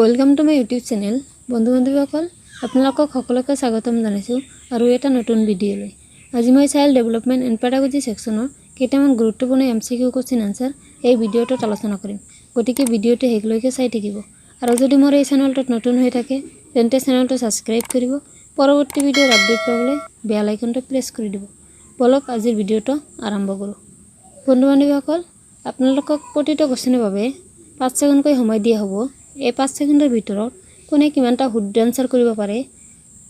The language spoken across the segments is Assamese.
Welcome to my YouTube channel. বন্ধু বান্ধৱীসকল আপোনালোকক সকলোকে স্বাগতম জনাইছোঁ আৰু এটা নতুন ভিডিঅ'লৈ। আজি মই চাইল্ড ডেভেলপমেণ্ট এণ্ড পেডাগজি সেকশ্যনৰ কেইটামান গুৰুত্বপূৰ্ণ MCQ কোৱেশ্চন আনসাৰ এই ভিডিঅ'টোত আলোচনা কৰিম। গতিকে ভিডিঅ'টো শেষলৈকে চাই থাকিব আৰু যদি মোৰ এই চেনেলটোত নতুন হৈ থাকে তেন্তে চেনেলটো সাবস্ক্ৰাইব কৰিব। পৰৱৰ্তী ভিডিঅ'ৰ আপডেট পাবলৈ বেল আইকনটো প্ৰেছ কৰি দিব। বলক আজিৰ ভিডিঅ'টো আৰম্ভ কৰোঁ। বন্ধু বান্ধৱীসকল আপোনালোকক প্ৰতিটো কোৱেশ্চনৰ বাবে 5 ছেকেণ্ডকৈ সময় দিয়া হ'ব। এই 5 ছেকেণ্ডৰ ভিতৰত কোনে কিমানটা শুদ্ধ আনসাৰ কৰিব পাৰে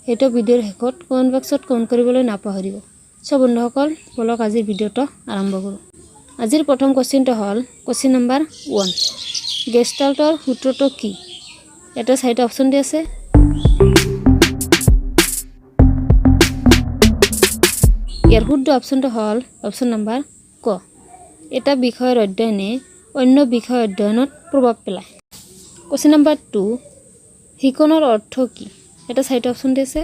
সেইটো ভিডিঅ'ৰ শেষত কমেণ্ট বক্সত কমেণ্ট কৰিবলৈ নাপাহৰিব। সব বন্ধুসকল বলক আজিৰ ভিডিঅ'টো আৰম্ভ কৰোঁ। আজিৰ প্ৰথম কোৱেশ্চনটো হ'ল কোৱেশ্চন নম্বৰ 1। গেষ্টাল্টৰ সূত্ৰটো কি? এটা চাৰিটা অপচন দি আছে। ইয়াৰ শুদ্ধ অপচনটো হ'ল অপচন নম্বৰ ক। এটা বিষয়ৰ অধ্যয়নে অন্য বিষয় অধ্যয়নত প্ৰভাৱ পেলায়। Question number 2। শিকনৰ অৰ্থ কি? এটা চাৰিটা অপচন দি আছে।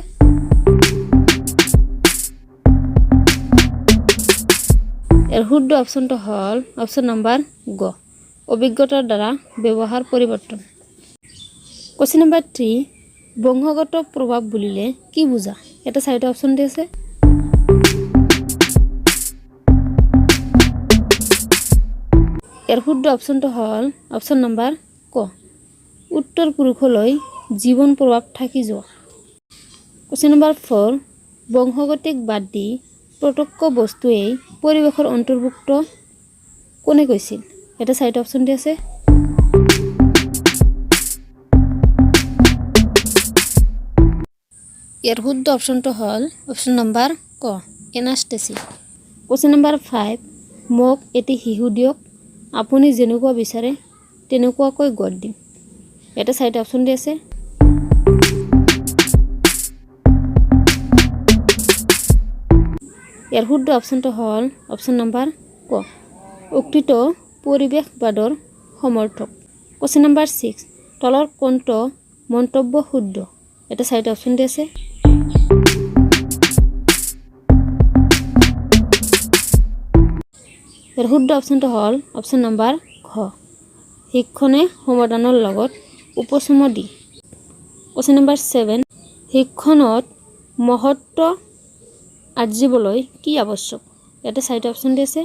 ইয়াৰ শুদ্ধ অপচনটো হ'ল অপচন নম্বৰ গ। অভিজ্ঞতাৰ দ্বাৰা ব্যৱহাৰ পৰিৱৰ্তন। Question number 3। বংশগত প্ৰভাৱ বুলিলে কি বুজা? এটা চাৰিটা অপচন দি আছে। ইয়াৰ শুদ্ধ অপচনটো হ'ল অপচন নম্বৰ ক। উত্তৰ পুৰুষলৈ জীৱন প্ৰভাৱ থাকি যোৱা। Question number 4। বংশগতিক বাদ দি প্ৰত্যক্ষ বস্তুৱেই পৰিৱেশৰ অন্তৰ্ভুক্ত কোনে কৈছিল? এটা চাৰিটা অপচন দি আছে। ইয়াৰ শুদ্ধ অপচনটো হ'ল অপচন নম্বৰ ক। এনাষ্টেচি। Question number 5। মোক এটি শিশু দিয়ক, আপুনি যেনেকুৱা বিচাৰে তেনেকুৱাকৈ গঢ় দিম। এটা চাৰিটা অপচন দি আছে। ইয়াৰ শুদ্ধ অপচনটো হ'ল অপচন নম্বৰ ক। উক্তিটো পৰিৱেশবাদৰ সমৰ্থক। Question number 6। তলৰ কোনটো মন্তব্য শুদ্ধ? এটা চাৰিটা অপচন দি আছে। ইয়াৰ শুদ্ধ অপচনটো হ'ল অপচন নম্বৰ ঘ। শিক্ষণে সমাধানৰ লগত উপচম দি। Question number 7। শিক্ষণত মহত্ব আৰ্জিবলৈ কি আৱশ্যক? ইয়াতে চাৰিটা অপচন দি আছে।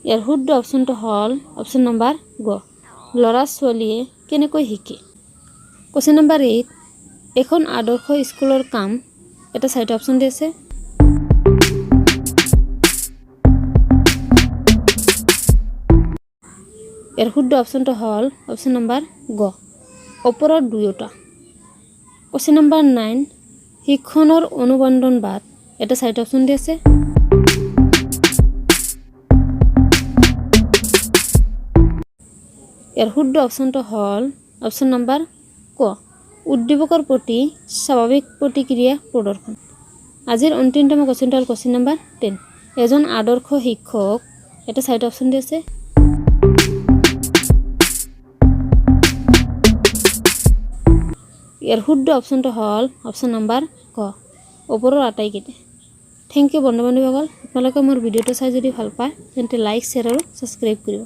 ইয়াৰ শুদ্ধ অপচনটো হ'ল অপচন নম্বৰ গ। ল'ৰা ছোৱালীয়ে কেনেকৈ শিকে? Question number 8। এখন আদৰ্শ স্কুলৰ কাম। এটা চাৰিটা অপচন দি আছে। ইয়াৰ শুদ্ধ অপচনটো হ'ল অপচন নম্বৰ গ। ওপৰৰ দুয়োটা। Question number 9। শিক্ষণৰ অনুবন্ধনবাদ। এটা চাৰিটা অপচন দি আছে। ইয়াৰ শুদ্ধ অপচনটো হ'ল অপচন নম্বৰ ক। উদ্দীপকৰ প্ৰতি স্বাভাৱিক প্ৰতিক্ৰিয়া প্ৰদৰ্শন। আজিৰ অন্তিমতম কোৱেশ্চনটো হ'ল কোৱেশ্চন নম্বৰ 10। এজন আদৰ্শ শিক্ষক। এটা চাৰিটা অপচন দি আছে। ইয়াৰ শুদ্ধ অপচনটো হ'ল অপচন নম্বৰ ক। ওপৰৰ আটাইকেইটা। থেংক ইউ বন্ধু বান্ধৱীসকল। আপোনালোকে মোৰ ভিডিঅ'টো চাই যদি ভাল পায় তেন্তে লাইক, শ্বেয়াৰ আৰু ছাবস্ক্ৰাইব কৰিব।